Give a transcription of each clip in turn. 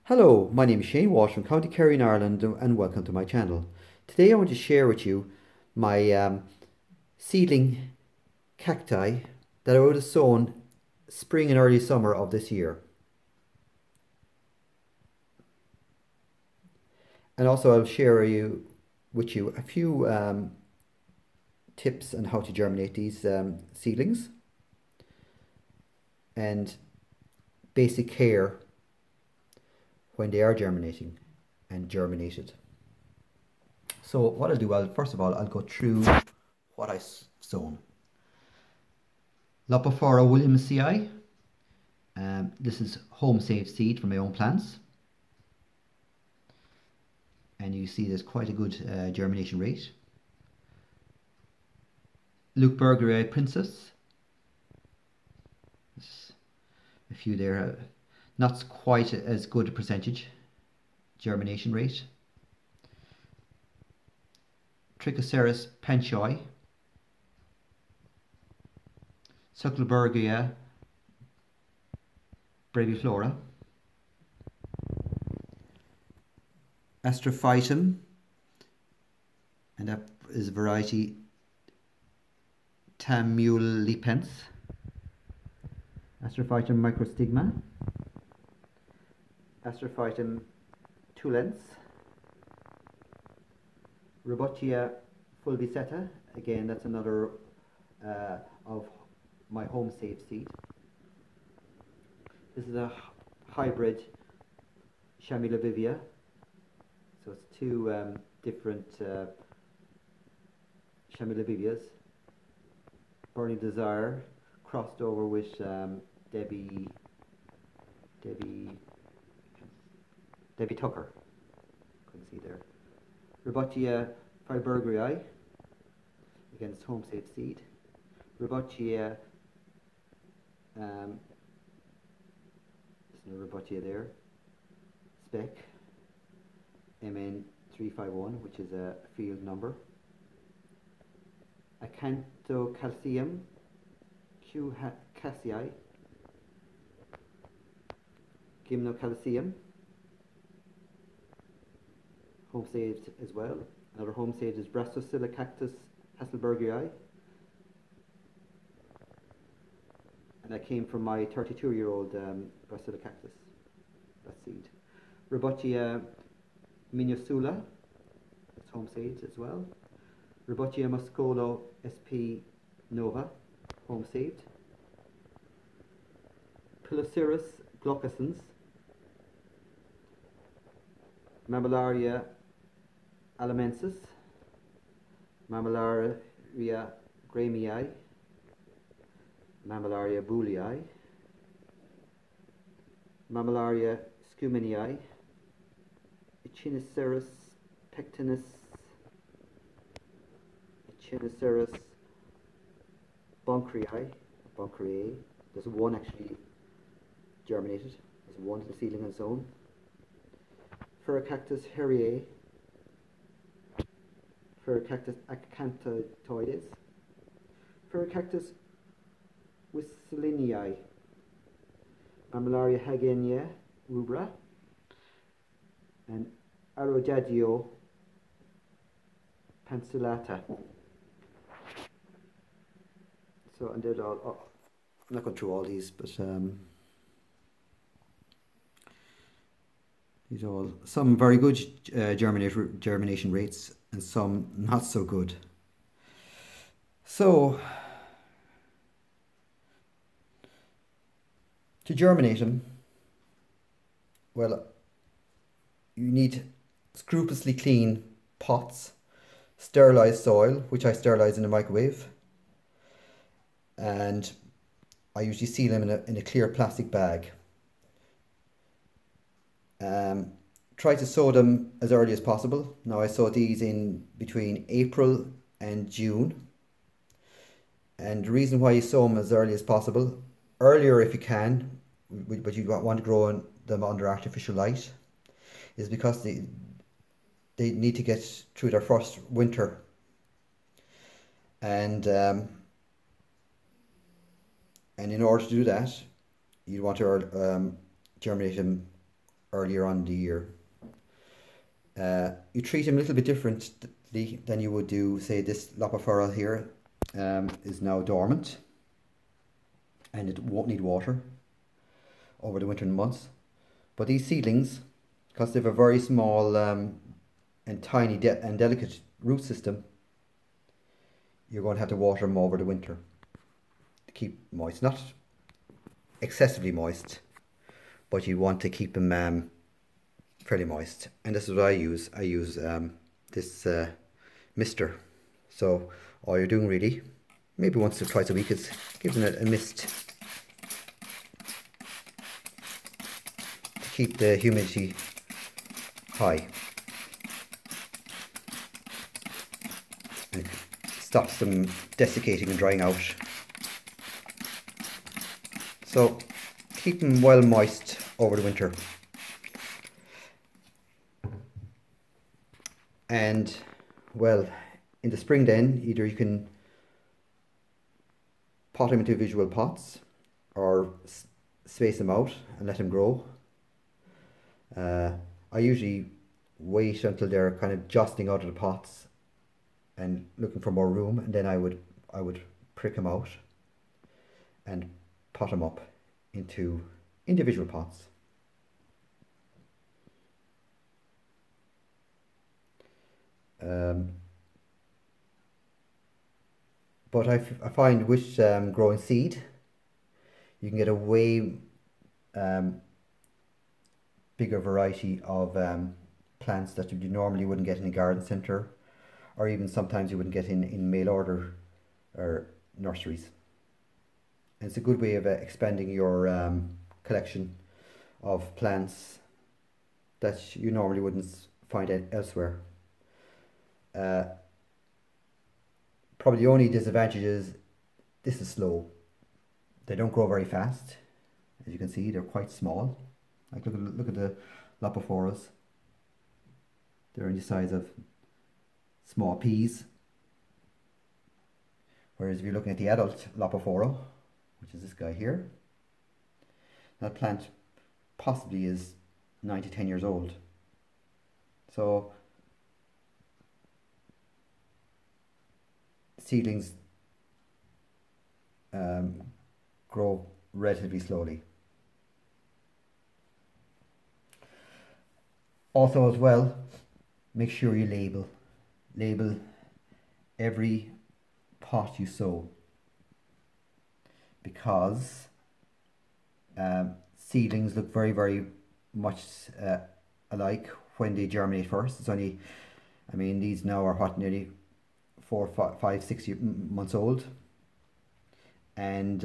Hello, my name is Shane Walsh from County Kerry in Ireland and welcome to my channel. Today I want to share with you my seedling cacti that I would have sown spring and early summer of this year. And also I'll share with you a few tips on how to germinate these seedlings and basic care when they are germinating and germinated. So what I'll do, first of all, I'll go through what I've sown. Lopifora williamsii. This is home saved seed from my own plants. And you see there's quite a good germination rate. Leuchbergerii princess. There's a few there. Not quite as good a percentage germination rate. Trichoceros penchoi. Succulbergia breviflora. Astrophytum, and that is variety Tamulipens. Astrophytum microstigma. Astrophytum tulens. Robotia fulviceta, again that's another of my home saved seed. This is a hybrid Chamilobivia, so it's two different Chamilobivias. Burning Desire crossed over with Debbie Tucker. Couldn't see there. Robotia fibergerii, again it's home saved seed. Robotia, there's no Robotia there. Spec MN351, which is a field number. Acanthocalcium Q Cassii. Gymnocalcium, home saved as well. Another home saved is Brassicilla cactus Hasselbergii, and that came from my 32-year-old Brassicilla cactus, that seed. Robotia minusula, that's home saved as well. Robotia muscolo sp nova, home saved. Piloceros glaucescens. Mammillaria alamensis, Mammillaria gramei, Mammillaria bullii, Mammillaria scuminii, Echinoceros pectinus, Echinoceros Bonkerii. There's one actually germinated. There's one little seedling on its own. Cactus herriae, Cactus acanthoides, Cactus wisselinii, Mammillaria hagenia rubra, and Arodadio pancillata. So, and they're all, I'm not going through all these, but these are all some very good germination rates and some not so good. So to germinate them, well, you need scrupulously clean pots, sterilized soil, which I sterilize in a microwave, and I usually seal them in a clear plastic bag. Try to sow them as early as possible. Now I sowed these in between April and June, and the reason why you sow them as early as possible, earlier if you can, but you want to grow them under artificial light, is because they need to get through their first winter, and in order to do that you want to germinate them earlier on in the year. You treat them a little bit differently than you would do, say, this Lopifera here is now dormant and it won't need water over the winter months. But these seedlings, because they have a very small and tiny and delicate root system, you're going to have to water them over the winter to keep moist. Not excessively moist, but you want to keep them fairly moist. And this is what I use. I use this mister. So all you're doing really, maybe once or twice a week, is giving it a mist to keep the humidity high. And it stops them desiccating and drying out. So keep them well moist over the winter. And well, in the spring then, either you can pot them into individual pots or space them out and let them grow. I usually wait until they're kind of jostling out of the pots and looking for more room, and then I would prick them out and pot them up into individual pots. But I find with growing seed, you can get a way bigger variety of plants that you normally wouldn't get in a garden centre, or even sometimes you wouldn't get in mail order or nurseries. And it's a good way of expanding your collection of plants that you normally wouldn't find elsewhere. Probably the only disadvantage is this is slow. They don't grow very fast. As you can see, they're quite small. Like look at the Lopiferas. They're in the size of small peas. Whereas if you're looking at the adult Lopifera, which is this guy here, that plant possibly is 9 to 10 years old. So seedlings grow relatively slowly. Also as well, make sure you label every pot you sow, because seedlings look very much alike when they germinate first. It's only, I mean, these now are what, nearly 4, 5, 6 months old, and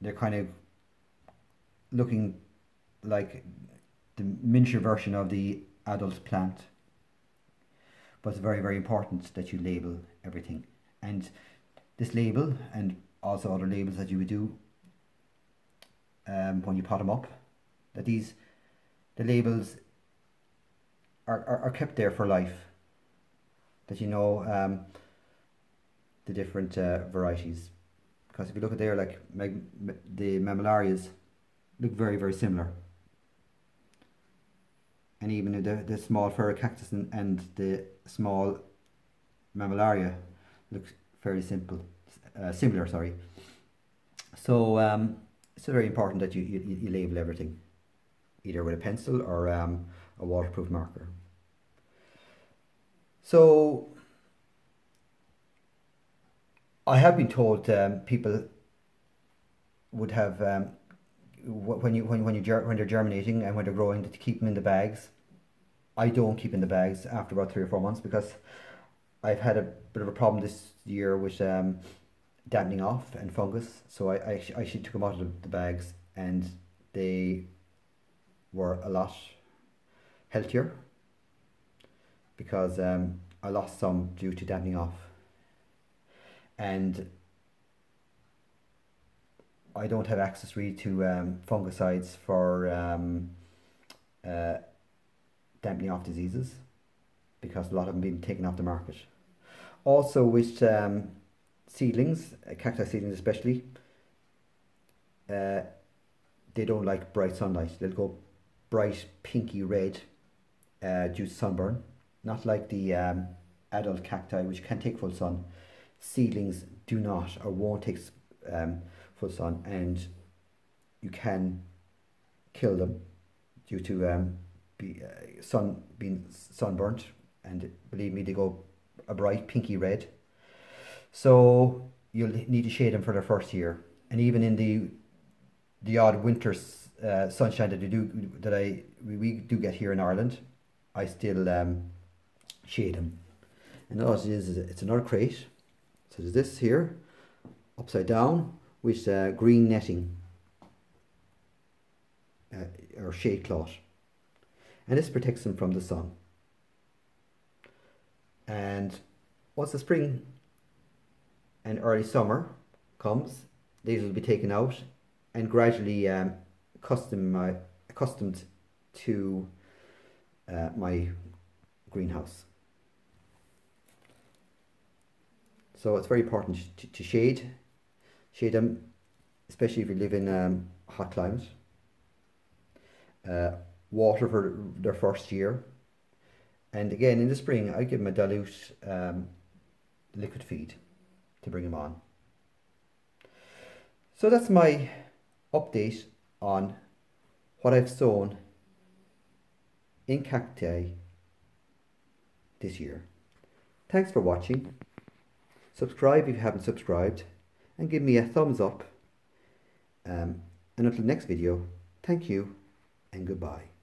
they're kind of looking like the miniature version of the adult plant. But it's very important that you label everything, and this label, and also other labels that you would do when you pot them up, that the labels are kept there for life, that you know the different varieties. Because if you look at there, like the mammillarias look very similar, and even the small fairy cactus and the small mammillaria look fairly similar. Sorry. So it's very important that you label everything, either with a pencil or a waterproof marker. So I have been told people would have when they're germinating and when they're growing, to keep them in the bags. I don't keep in the bags after about 3 or 4 months, because I've had a bit of a problem this year with dampening off and fungus. So I actually took them out of the bags, and they were a lot healthier, because I lost some due to dampening off. And I don't have access really to fungicides for dampening off diseases, because a lot of them being taken off the market. Also with seedlings, cacti seedlings especially, they don't like bright sunlight. They'll go bright pinky red due to sunburn. Not like the adult cacti, which can take full sun. Seedlings do not or won't take full sun, and you can kill them due to being sunburnt. And believe me, they go a bright pinky red. So you'll need to shade them for their first year, and even in the odd winter sunshine that we do get here in Ireland, I still shade them. And all it is it's another crate. So there's this here, upside down, with green netting or shade cloth, and this protects them from the sun. And once the spring and early summer comes, these will be taken out and gradually accustomed to my greenhouse. So it's very important to shade them, especially if you live in hot climates. Water for their first year, and again in the spring I give them a dilute liquid feed to bring them on. So that's my update on what I've sown in cacti this year. Thanks for watching. Subscribe if you haven't subscribed, and give me a thumbs up. And until next video, thank you and goodbye.